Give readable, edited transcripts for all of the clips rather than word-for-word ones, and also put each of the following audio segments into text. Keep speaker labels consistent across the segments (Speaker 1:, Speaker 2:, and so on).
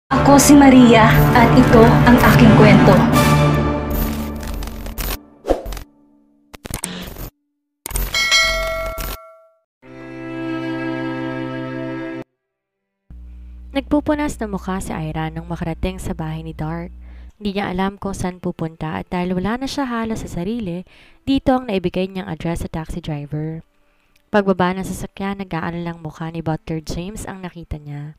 Speaker 1: Ako si Maria at ito ang aking kwento.
Speaker 2: Nagpupunas na mukha si Ira nang makarating sa bahay ni Dark. Hindi niya alam kung saan pupunta at dahil wala na siya halos sa sarili, dito ang naibigay niyang address sa taxi driver. Pagbaba ng sasakyan, nag-aalalang mukha ni Butler James ang nakita niya.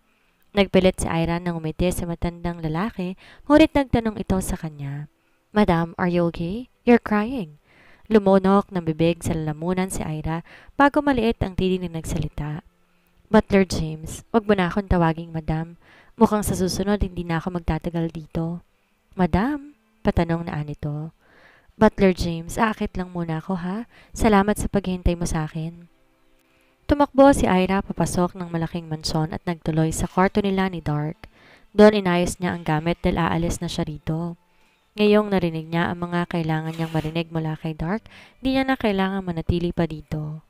Speaker 2: Nagpilit si Ira nang umiti sa matandang lalaki, ngunit nagtanong ito sa kanya. "Madam, are you okay? You're crying." Lumunok ng bibig sa lalamunan si Ira bago maliit ang tinig na nagsalita. "Butler James, wag mo na akong tawaging madam. Mukhang sa susunod hindi na ako magtatagal dito." "Madam?" Patanong na nito. "Butler James, aakit lang muna ako ha. Salamat sa paghihintay mo sa akin." Tumakbo si Ira papasok ng malaking mansyon at nagtuloy sa kwarto nila ni Dark. Doon inayos niya ang gamit dahil aalis na siya rito. Ngayong narinig niya ang mga kailangan niyang marinig mula kay Dark, di niya na kailangan manatili pa dito.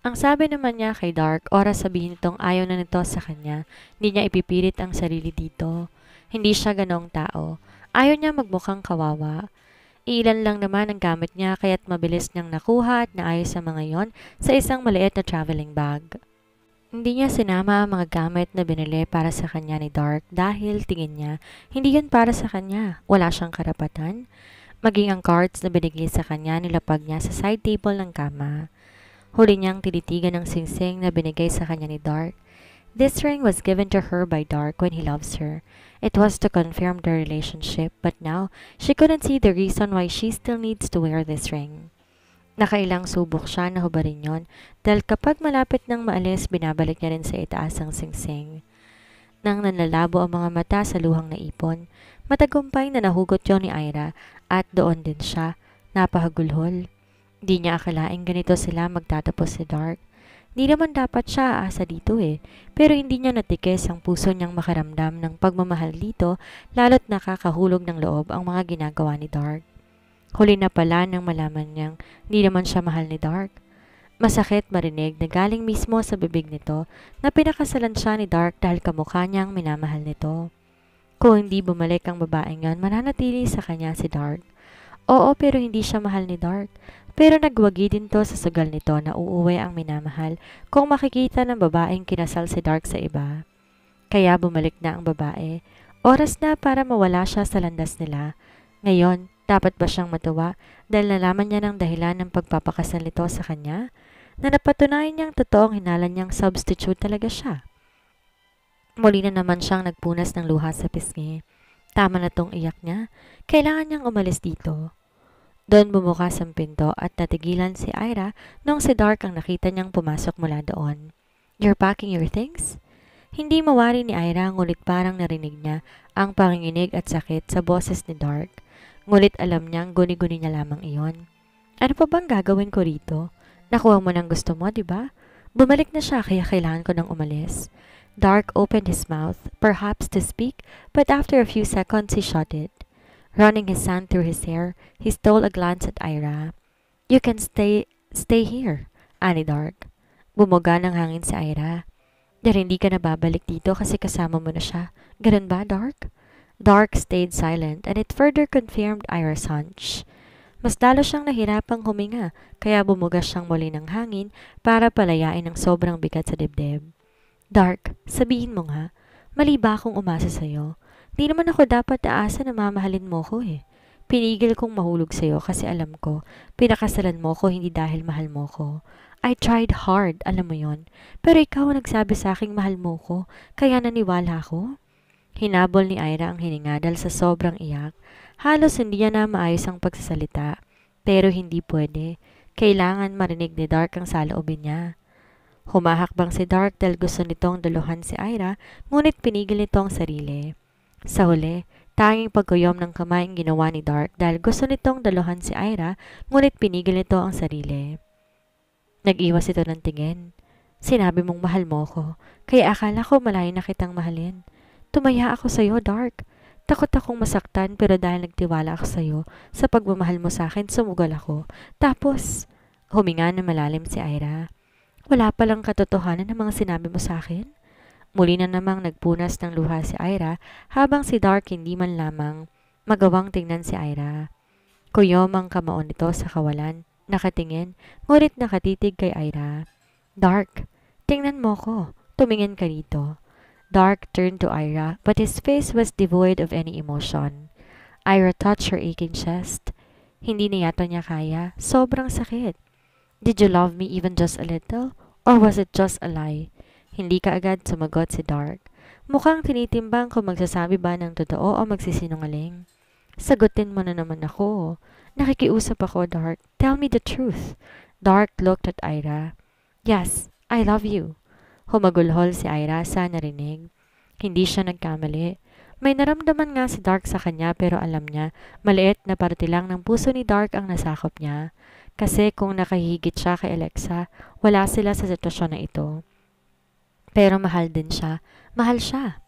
Speaker 2: Ang sabi naman niya kay Dark, oras sabihin nitong ayaw na nito sa kanya, hindi niya ipipilit ang sarili dito. Hindi siya ganong tao. Ayaw niya magmukhang kawawa. Ilan lang naman ang gamit niya kaya't mabilis niyang nakuha at naayos ang mga yon sa isang maliit na traveling bag. Hindi niya sinama ang mga gamit na binili para sa kanya ni Dark dahil tingin niya hindi yun para sa kanya. Wala siyang karapatan. Maging ang cards na binigay sa kanya nilapag niya sa side table ng kama. Huli niyang tinitigan ang singsing na binigay sa kanya ni Dark. This ring was given to her by Dark when he loves her. It was to confirm their relationship, but now she couldn't see the reason why she still needs to wear this ring. Nakailang subok siya na hubarin yon dahil kapag malapit nang maalis, binabalik niya rin sa itaas ang singsing. Nang nanlalabo ang mga mata sa luhang naipon, matagumpay na nahugot yon ni Ira at doon din siya, napahagulhol. Di niya akalaing ganito sila magtatapos si Dark. Di naman dapat siya aasa dito pero hindi niya natikis ang puso niyang makaramdam ng pagmamahal dito lalo't nakakahulog ng loob ang mga ginagawa ni Dark. Huli na pala nang malaman niyang di naman siya mahal ni Dark. Masakit marinig na galing mismo sa bibig nito na pinakasalan siya ni Dark dahil kamukha niyang minamahal nito. Kung hindi bumalik ang babaeng yon, mananatili sa kanya si Dark. Oo, pero hindi siya mahal ni Dark. Pero nagwagi din to sa sugal nito na uuwi ang minamahal kung makikita ng babaeng kinasal si Dark sa iba. Kaya bumalik na ang babae. Oras na para mawala siya sa landas nila. Ngayon, dapat ba siyang matuwa dahil nalaman niya ng dahilan ng pagpapakasal nito sa kanya? Na napatunayan niyang totoong hinalan niyang substitute talaga siya. Muli na naman siyang nagpunas ng luha sa pisngi. Tama na tong iyak niya. Kailangan niyang umalis dito. Doon bumukas ang pinto at natigilan si Ira nung si Dark ang nakita niyang pumasok mula doon. "You're packing your things?" Hindi mawari ni Ira ngunit parang narinig niya ang panginginig at sakit sa boses ni Dark. Ngunit alam niyang guni-guni niya lamang iyon. "Ano pa bang gagawin ko rito? Nakuha mo ng gusto mo, di ba? Bumalik na siya kaya kailangan ko nang umalis." Dark opened his mouth, perhaps to speak, but after a few seconds he shut it. Running his hand through his hair, he stole a glance at Ira. "You can stay here," ani Dark. Bumuga ng hangin si Ira. "Dahil hindi ka na babalik dito kasi kasama mo na siya. Ganun ba, Dark?" Dark stayed silent and it further confirmed Ira's hunch. Mas lalo siyang nahirapang huminga kaya bumuga siyang muli ng hangin para palayain ang sobrang bigat sa dibdib. "Dark, sabihin mo nga, mali ba akong umasa sa'yo? Di naman ako dapat aasa na mamahalin mo ko Pinigil kong mahulog sa'yo kasi alam ko, pinakasalan mo ko hindi dahil mahal mo ko. I tried hard, alam mo yon. Pero ikaw ang nagsabi sa aking mahal mo ko, kaya naniwala ako." Hinabol ni Ira ang hininga dahil sa sobrang iyak. Halos hindi niya na maayos ang pagsasalita. Pero hindi pwede. Kailangan marinig ni Dark ang saloobin niya. Humahakbang si Dark dahil gusto nitong duluhan si Ira, ngunit pinigil nito ang sarili. Sa huli, tanging pagkuyom ng kamay ang ginawa ni Dark dahil gusto nitong daluhan si Ira, ngunit pinigil nito ang sarili. Nag-iwas ito ng tingin. "Sinabi mong mahal mo ko, kaya akala ko malayo na kitang mahalin. Tumaya ako sa'yo, Dark. Takot akong masaktan pero dahil nagtiwala ako sa'yo, sa pagmamahal mo sa akin, sumugal ako. Tapos, huminga na malalim si Ira. "Wala palang katotohanan ng mga sinabi mo sa akin?" Muli na namang nagpunas ng luha si Ira habang si Dark hindi man lamang magawang tingnan si Ira. Kuyom ang kamaon nito sa kawalan, nakatingin, ngunit nakatitig kay Ira. Dark, tingnan mo ko. Tumingin ka dito. Dark turned to Ira, but his face was devoid of any emotion. Ira touched her aching chest. Hindi na yata niya kaya. Sobrang sakit. Did you love me even just a little? Or was it just a lie? Hindi ka agad sumagot si Dark. Mukhang tinitimbang kung magsasabi ba ng totoo o magsisinungaling. Sagutin mo na naman ako. Nakikiusap ako, Dark. Tell me the truth. Dark looked at Ira. Yes, I love you. Humagulhol si Ira sa narinig. Hindi siya nagkamali. May naramdaman nga si Dark sa kanya pero alam niya, maliit na parte lang ng puso ni Dark ang nasakop niya. Kasi kung nakahigit siya kay Alexa, wala sila sa sitwasyon na ito. Pero mahal din siya. Mahal siya.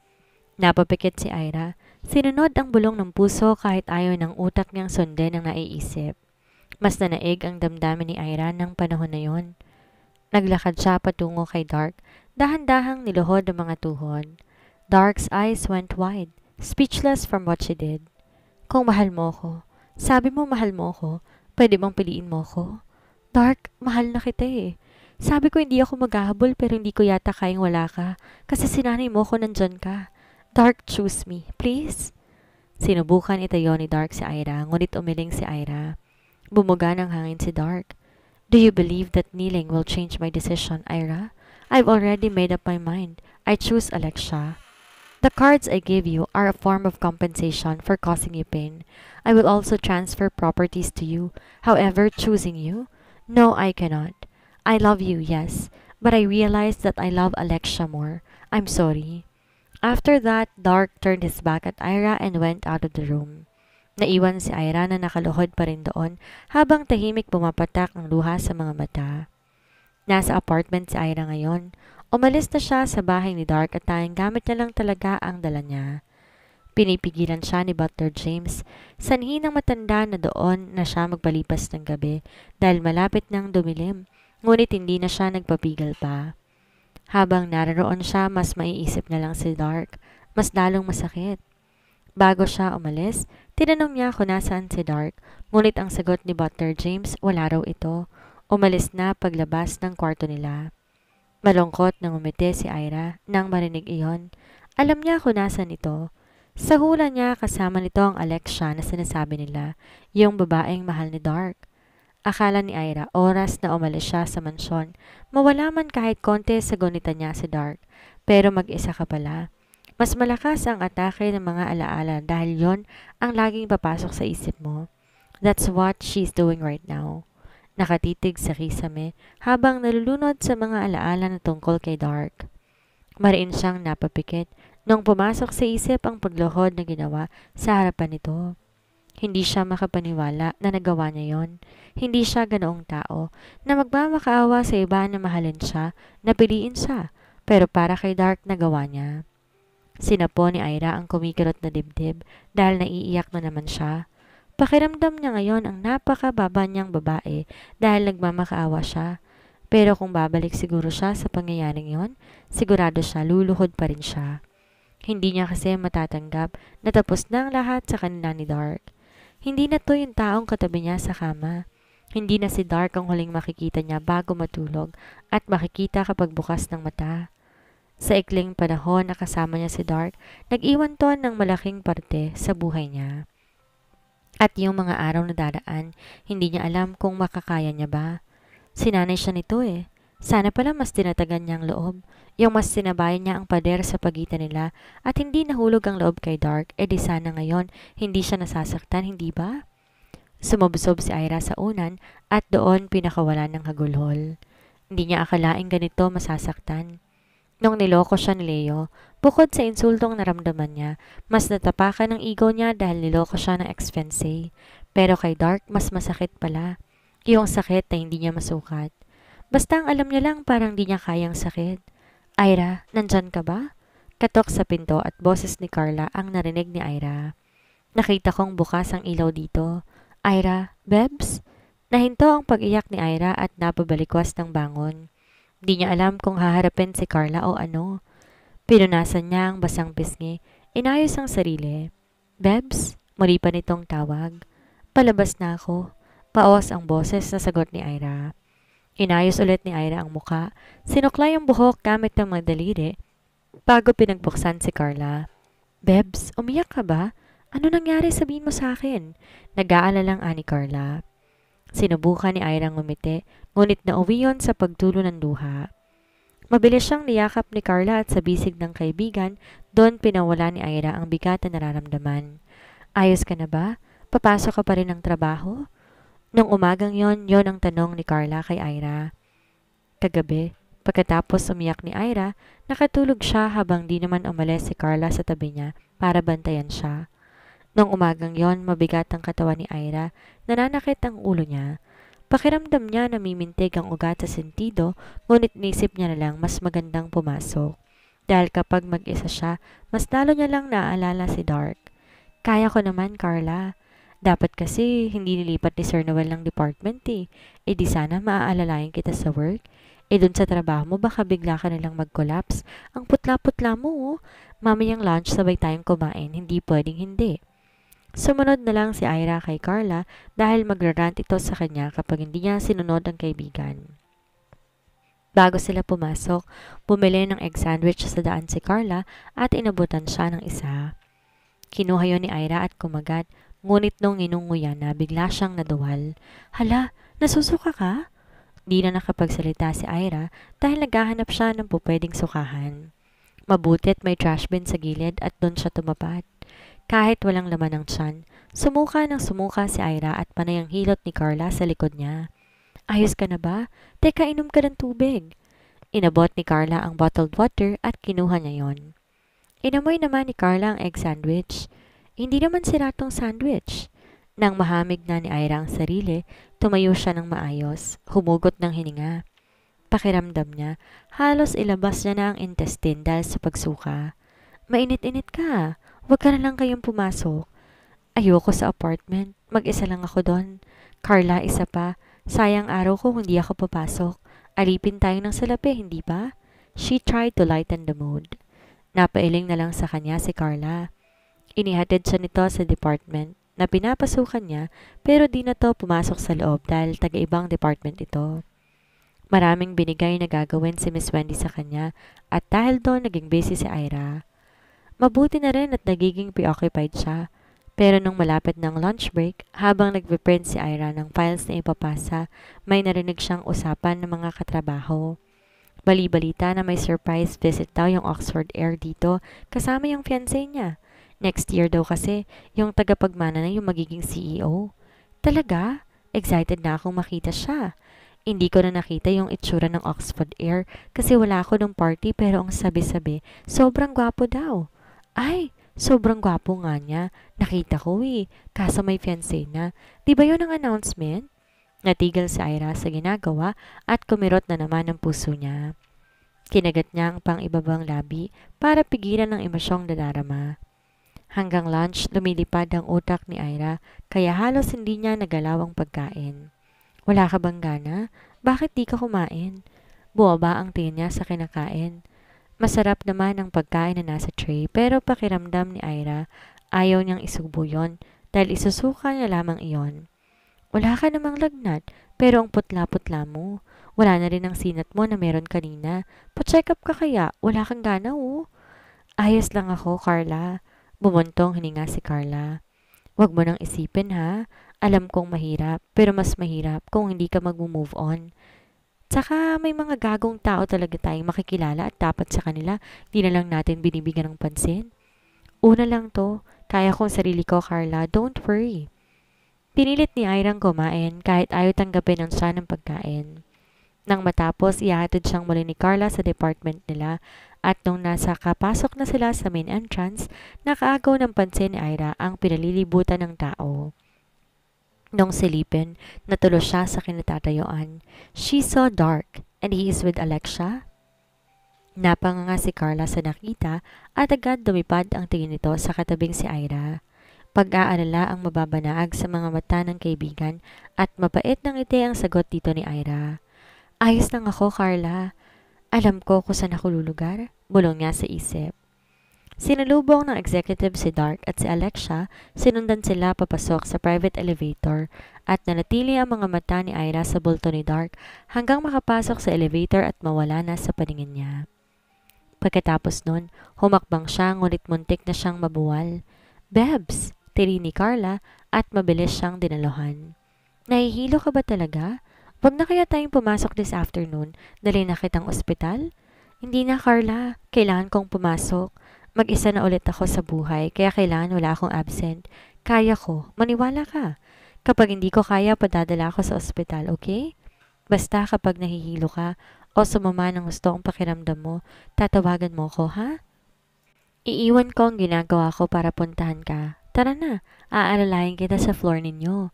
Speaker 2: Napapikit si Ira. Sinunod ang bulong ng puso kahit ayaw ng utak niyang sundin ang naiisip. Mas nanaig ang damdamin ni Ira ng panahon na yon. Naglakad siya patungo kay Dark. Dahan-dahang niluhod ang mga tuhod. Dark's eyes went wide, speechless from what she did. Kung mahal mo ko, sabi mo mahal mo ko, pwede bang piliin mo ko? Dark, mahal na kita eh. Sabi ko hindi ako maghahabol pero hindi ko yata kayang wala ka kasi sinanay mo ko nandyan ka. Dark, choose me, please. Sinubukan itayo ni Dark si Ira, ngunit umiling si Ira. Bumuga ng hangin si Dark. Do you believe that kneeling will change my decision, Ira? I've already made up my mind. I choose Alexa. The cards I gave you are a form of compensation for causing you pain. I will also transfer properties to you. However, choosing you? No, I cannot. I love you, yes, but I realize that I love Alexa more. I'm sorry. After that, Dark turned his back at Ira and went out of the room. Naiwan si Ira na nakaluhod pa rin doon habang tahimik pumapatak ang luha sa mga mata. Nasa apartment si Ira ngayon. Umalis na siya sa bahay ni Dark at tanging gamit na lang talaga ang dala niya. Pinipigilan siya ni Butler James, sanhi ng matanda na doon na siya magpalipas ng gabi dahil malapit nang dumilim. Ngunit hindi na siya nagpapigil pa. Habang naroon siya, mas maiisip na lang si Dark. Mas lalong masakit. Bago siya umalis, tinanong niya kung nasaan si Dark. Ngunit ang sagot ni Butler James, wala raw ito. Umalis na paglabas ng kwarto nila. Malungkot nang umiti si Ira nang marinig iyon. Alam niya kung nasaan ito. Sa hula niya kasama nito ang Alexa na sinasabi nila, yung babaeng mahal ni Dark. Akala ni Ira oras na umalis siya sa mansyon, mawala man kahit konti sa gunitan niya si Dark. Pero mag-isa ka pala. Mas malakas ang atake ng mga alaala dahil yon ang laging papasok sa isip mo. That's what she's doing right now. Nakatitig sa kisame habang nalulunod sa mga alaala na tungkol kay Dark. Mariin siyang napapikit nung pumasok sa isip ang pagluhod na ginawa sa harapan nito. Hindi siya makapaniwala na nagawa niya yon. Hindi siya ganoong tao na magmamakaawa sa iba na mahalin siya, na piliin siya, pero para kay Dark nagawa niya. Sinapo ni Ira ang kumikirot na dibdib dahil naiiyak na naman siya. Pakiramdam niya ngayon ang napakababa niyang babae dahil nagmamakaawa siya. Pero kung babalik siguro siya sa pangyayaring yon, sigurado siya luluhod pa rin siya. Hindi niya kasi matatanggap na tapos na ang lahat sa kanila ni Dark. Hindi na to yung taong katabi niya sa kama. Hindi na si Dark ang huling makikita niya bago matulog at makikita kapag bukas ng mata. Sa ikling panahon na kasama niya si Dark, nag-iwan to ng malaking parte sa buhay niya. At yung mga araw na dadaan, hindi niya alam kung makakaya niya ba. Sinanay siya nito eh. Sana pala mas tinatagan niyang loob. Yung mas sinabayan niya ang pader sa pagitan nila at hindi nahulog ang loob kay Dark, di sana ngayon hindi siya nasasaktan, hindi ba? Sumubsob si Ira sa unan at doon pinakawalan ng hagulhol. Hindi niya akalaing ganito masasaktan. Nung niloko siya ni Leo, bukod sa insultong naramdaman niya, mas natapakan ng ego niya dahil niloko siya ng ex-fiancé. Pero kay Dark, mas masakit pala. Yung sakit na hindi niya masukat. Basta ang alam niya lang parang di niya kayang sakit. Ira, nandyan ka ba? Katok sa pinto at boses ni Carla ang narinig ni Ira. Nakita kong bukas ang ilaw dito. Ira, Bebs? Nahinto ang pag-iyak ni Ira at napabalikwas ng bangon. Di niya alam kung haharapin si Carla o ano. Pinunasan niya ang basang pisngi, inayos ang sarili. Bebs, muli pa nitong tawag. Palabas na ako. Paos ang boses na sagot ni Ira. Inayos ulit ni Ira ang muka, sinuklay ang buhok gamit ng mga daliri, bago pinagbuksan si Carla. Bebs, umiyak ka ba? Ano nangyari, sabihin mo sa akin? Nag-aalalang ani Carla. Sinubukan ni Ira ngumiti, ngunit nauwi yon sa pagtulo ng luha. Mabilis siyang niyakap ni Carla at sa bisig ng kaibigan, doon pinawala ni Ira ang bigat na nararamdaman. Ayos ka na ba? Papasok ka pa rin ng trabaho? Nung umagang yon ang tanong ni Carla kay Ira. Kagabi, pagkatapos umiyak ni Ira, nakatulog siya habang di naman umalis si Carla sa tabi niya para bantayan siya. Nung umagang yon, mabigat ang katawan ni Ira, nananakit ang ulo niya. Pakiramdam niya na mimintig ang ugat sa sentido, ngunit nisip niya na lang mas magandang pumasok. Dahil kapag mag-isa siya, mas lalo niya lang naaalala si Dark. Kaya ko naman, Carla. Dapat kasi hindi nilipat ni Sir Noel ng department eh. E di sana maaalalayan kita sa work. E dun sa trabaho mo baka bigla ka nalang mag-collapse. Ang putla-putla mo oh. Mamayang lunch sabay tayong kumain, hindi pwedeng hindi. Sumunod na lang si Ira kay Carla dahil magrarant ito sa kanya kapag hindi niya sinunod ang kaibigan. Bago sila pumasok, bumili ng egg sandwich sa daan si Carla at inabutan siya ng isa. Kinuha yon ni Ira at kumagat, ngunit nung inunguyan na bigla siyang naduwal. Hala, nasusuka ka? Di na nakapagsalita si Ira dahil naghahanap siya ng pupwedeng sukahan. Mabutit may trash bin sa gilid at doon siya tumapat. Kahit walang laman ng tiyan, sumuka ng sumuka si Ira at panay ang hilot ni Carla sa likod niya. Ayos ka na ba? Teka, inom ka ng tubig. Inabot ni Carla ang bottled water at kinuha niya yon. Inamoy naman ni Carla ang egg sandwich. Hindi naman sira tong sandwich. Nang mahamig na ni Ira ang sarili, tumayo siya ng maayos, humugot ng hininga. Pakiramdam niya, halos ilabas niya na ang intestine dahil sa pagsuka. Mainit-init ka. Huwag ka na lang kayong pumasok. Ayoko sa apartment. Mag-isa lang ako doon. Carla, isa pa. Sayang araw ko hindi ako papasok. Alipin tayo ng salapi, hindi ba? She tried to lighten the mood. Napailing na lang sa kanya si Carla. Inihatid siya nito sa department na pinapasukan niya pero di na to pumasok sa loob dahil taga-ibang department ito. Maraming binigay na gagawin si Miss Wendy sa kanya at dahil doon naging busy si Ira. Mabuti na rin at nagiging preoccupied siya. Pero nung malapit ng lunch break, habang nagpiprint si Ira ng files na ipapasa, may narinig siyang usapan ng mga katrabaho. Bali-balita na may surprise visit daw yung Oxford Air dito kasama yung fiancé niya. Next year daw kasi, yung tagapagmana na yung magiging CEO. Talaga? Excited na akong makita siya. Hindi ko na nakita yung itsura ng Oxford Air kasi wala ako nung party pero ang sabi-sabi, sobrang gwapo daw. Ay, sobrang gwapo nga niya. Nakita ko eh. Kaso may fiancé na. Di ba yun ang announcement? Natigil si Ira sa ginagawa at kumirot na naman ang puso niya. Kinagat niya ang pang-ibabang labi para pigilan ang emosyong nadarama. Hanggang lunch, lumilipad ang utak ni Ira kaya halos hindi niya nagalaw ang pagkain. Wala ka bang gana? Bakit di ka kumain? Buwaba ang tingin niya sa kinakain. Masarap naman ang pagkain na nasa tray pero pakiramdam ni Ira ayaw niyang isubo yon dahil isusuka niya lamang iyon. Wala ka namang lagnat pero ang putla-putla mo. Wala na rin ang sinat mo na meron kanina. Pa-check up ka kaya? Wala kang gana oh. Ayos lang ako, Carla. Bumuntong hininga si Carla. Huwag mo nang isipin ha. Alam kong mahirap pero mas mahirap kung hindi ka mag-move on. Tsaka may mga gagong tao talaga tayong makikilala at dapat sa kanila di na lang natin binibigyan ng pansin. Una lang to, kaya kong sarili ko Carla, don't worry. Pinilit ni Irang kumain kahit ayaw tanggapin ang siya ng pagkain. Nang matapos, ihatid siyang muli ni Carla sa department nila at nung nasa kapasok na sila sa main entrance, nakaagaw ng pansin ni Ira ang pinalilibutan ng tao. Nung silipin, natulos siya sa kinatatayuan. She saw Dark, and he is with Alexia. Napanganga si Carla sa nakita at agad lumipad ang tingin nito sa katabing si Ira. Pag-aalala ang mababanaag sa mga mata ng kaibigan at mapait ng ngiti ang sagot dito ni Ira. Ayos lang ako, Carla. Alam ko kung saan ako lulugar, bulong niya sa isip. Sinalubong ng executive si Dark at si Alexia, sinundan sila papasok sa private elevator at nanatili ang mga mata ni Ira sa bulto ni Dark hanggang makapasok sa elevator at mawala na sa paningin niya. Pagkatapos nun, humakbang siya ngunit muntik na siyang mabuwal. Bebs! Tiri ni Carla at mabilis siyang dinaluhan. Nahihilo ka ba talaga? Wag na kaya tayong pumasok this afternoon, dali na kitang ospital? Hindi na Carla, kailangan kong pumasok. Mag-isa na ulit ako sa buhay, kaya kailangan wala akong absent. Kaya ko, maniwala ka. Kapag hindi ko kaya, padadala ako sa ospital, okay? Basta kapag nahihilo ka o sumama ng gusto ang pakiramdam mo, tatawagan mo ko, ha? Iiwan ko ang ginagawa ko para puntahan ka. Tara na, aalalayan kita sa floor ninyo.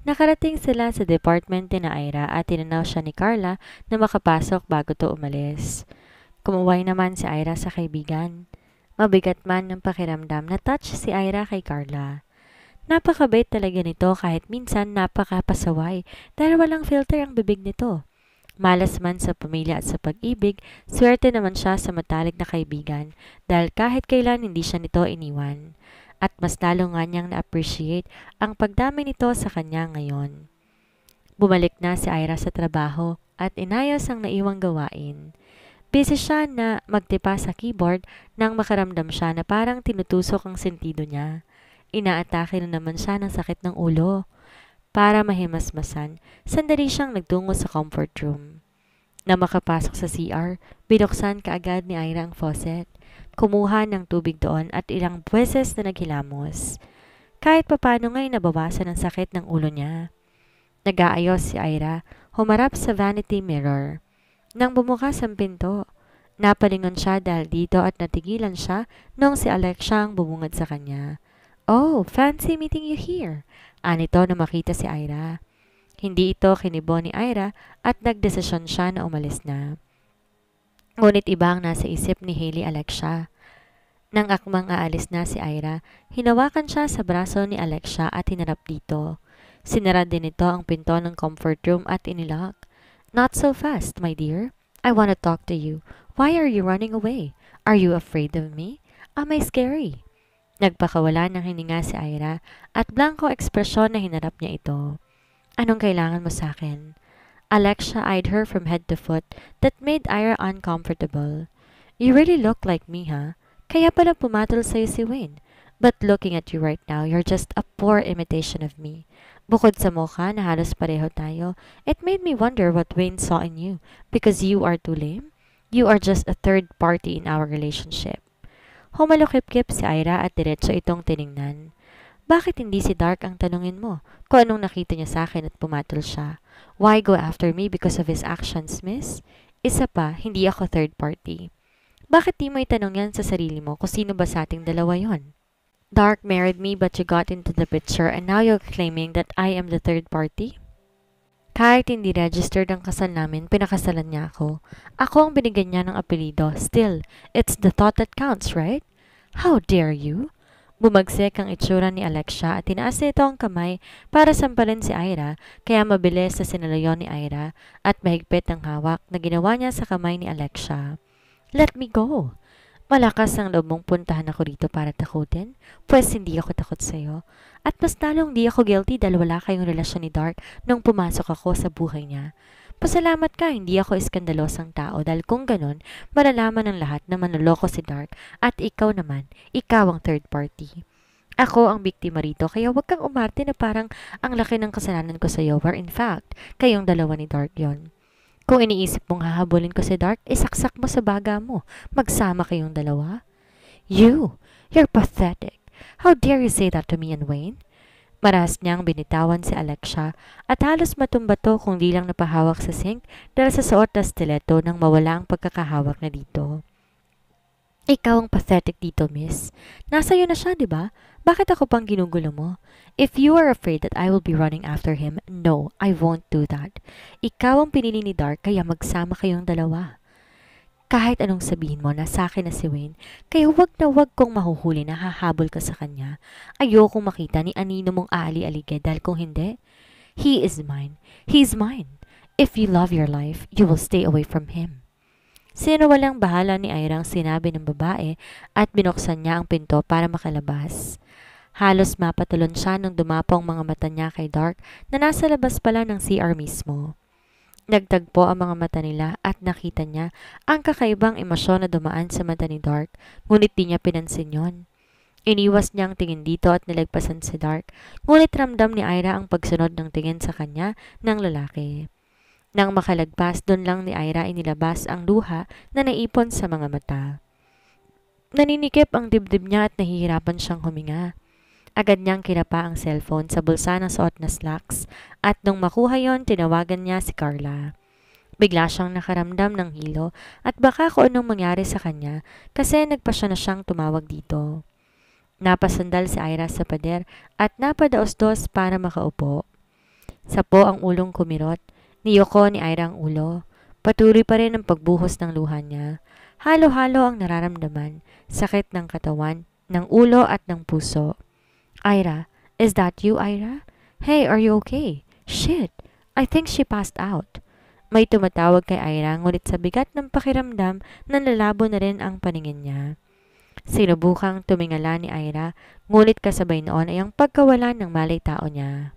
Speaker 2: Nakarating sila sa department ni Ira at tinanaw siya ni Carla na makapasok bago to umalis. Kumuway naman si Ira sa kaibigan. Mabigat man ng pakiramdam na touch si Ira kay Carla. Napakabait talaga nito kahit minsan napakapasaway dahil walang filter ang bibig nito. Malas man sa pamilya at sa pag-ibig, swerte naman siya sa matalik na kaibigan dahil kahit kailan hindi siya nito iniwan. At mas lalo nga niyang na-appreciate ang pagdami nito sa kanya ngayon. Bumalik na si Ira sa trabaho at inayos ang naiwang gawain. Busy siya na magtipa sa keyboard nang makaramdam siya na parang tinutusok ang sentido niya. Inaatake na naman siya ng sakit ng ulo. Para mahimasmasan, sandali siyang nagtungo sa comfort room. Na makapasok sa CR, binuksan kaagad ni Ira ang faucet. Kumuha ng tubig doon at ilang beses na naghilamos. Kahit papano nga'y nabawasan ang sakit ng ulo niya. Nag-aayos si Ira, humarap sa vanity mirror. Nang bumukas ang pinto, napalingon siya dahil dito at natigilan siya nung si Alexia ang bumungad sa kanya. Oh, fancy meeting you here. Anito na makita si Ira. Hindi ito kinibo ni Ira at nagdesisyon siya na umalis na. Ngunit iba ang nasa isip ni Hailey Alexia. Nang akmang aalis na si Ira, hinawakan siya sa braso ni Alexia at hinarap dito. Sinara din ito ang pinto ng comfort room at inilock. Not so fast, my dear. I want to talk to you. Why are you running away? Are you afraid of me? Am I scary? Nagpakawala ng hininga si Ira at blanco ekspresyon na hinarap niya ito. Anong kailangan mo sa akin? Alexia eyed her from head to foot that made Ira uncomfortable. You really look like me, huh? Kaya pala pumatol sa'yo si Wayne. But looking at you right now, you're just a poor imitation of me. Bukod sa mukha na halos pareho tayo, it made me wonder what Wayne saw in you. Because you are too lame? You are just a third party in our relationship. Humalukip-kip si Ira at diretso itong tiningnan. Bakit hindi si Dark ang tanungin mo? Kung anong nakita niya sa akin at pumatol siya. Why go after me because of his actions, miss? Isa pa, hindi ako third party. Bakit di mo itanong yan sa sarili mo kung sino ba sa ating dalawa yon? Dark married me but you got into the picture and now you're claiming that I am the third party? Kahit hindi registered ang kasal namin, pinakasalan niya ako. Ako ang binigyan niya ng apelido. Still, it's the thought that counts, right? How dare you? Bumagsik ang itsura ni Alexia at tinaas nito ang kamay para sampalin si Ira, kaya mabilis na sinalayon ni Ira at mahigpit ang hawak na ginawa niya sa kamay ni Alexia. Let me go! Malakas ang loob mong puntahan ako dito para takutin? Pwes hindi ako takot sa'yo. At mas lalong di ako guilty dahil wala kayong relasyon ni Dark nung pumasok ako sa buhay niya. Pasalamat ka, hindi ako iskandalosang tao dahil kung ganun, malalaman ng lahat na manloloko si Dark at ikaw naman, ikaw ang third party. Ako ang biktima rito kaya huwag kang umarte na parang ang laki ng kasalanan ko sa iyo where in fact, kayong dalawa ni Dark yon. Kung iniisip mong hahabulin ko si Dark, isaksak mo sa baga mo. Magsama kayong dalawa. You're pathetic. How dare you say that to me and Wayne? Maras niyang binitawan si Alexia at halos matumba to kung di lang napahawak sa sink dahil sa suot na stiletto nang mawala ang pagkakahawak na dito. Ikaw ang pathetic dito, miss. Nasa iyo na siya, di ba? Bakit ako pang ginugulo mo? If you are afraid that I will be running after him, no, I won't do that. Ikaw ang pinili ni Dark kaya magsama kayong dalawa. Kahit anong sabihin mo, nasa akin na si Wayne, kaya wag na wag kong mahuhuli na hahabol ka sa kanya. Ayokong makita ni anino mong aali-alige dahil kung hindi, he is mine. He's mine. If you love your life, you will stay away from him. Sino walang bahala ni Ira ang sinabi ng babae at binuksan niya ang pinto para makalabas. Halos mapatulon siya nung dumapo ang mga mata niya kay Dark na nasa labas pala ng CR mismo. Nagtagpo ang mga mata nila at nakita niya ang kakaibang emosyon na dumaan sa mata ni Dark, ngunit di niya pinansin yon. Iniwas niya ang tingin dito at nilagpasan si Dark, ngunit ramdam ni Ira ang pagsunod ng tingin sa kanya ng lalaki. Nang makalagpas, doon lang ni Ira inilabas ang luha na naipon sa mga mata. Naninikip ang dibdib niya at nahihirapan siyang huminga. Agad niyang kinapa ang cellphone sa bulsa ng suot na slacks at nung makuha yon, tinawagan niya si Carla. Bigla siyang nakaramdam ng hilo at baka kung anong mangyari sa kanya kasi nagpasya na siyang tumawag dito. Napasandal si Ira sa pader at napadaos-dos para makaupo. Sapo ang ulong kumirot, niyoko ni Ira ang ulo. Patuloy pa rin ang pagbuhos ng luha niya. Halo-halo ang nararamdaman, sakit ng katawan, ng ulo at ng puso. Ira, is that you, Ira? Hey, are you okay? Shit, I think she passed out. May tumatawag kay Ira ngunit sa bigat ng pakiramdam nanlalabo na rin ang paningin niya. Sinubukang tumingala ni Ira ngunit kasabay noon ay ang pagkawala ng malay tao niya.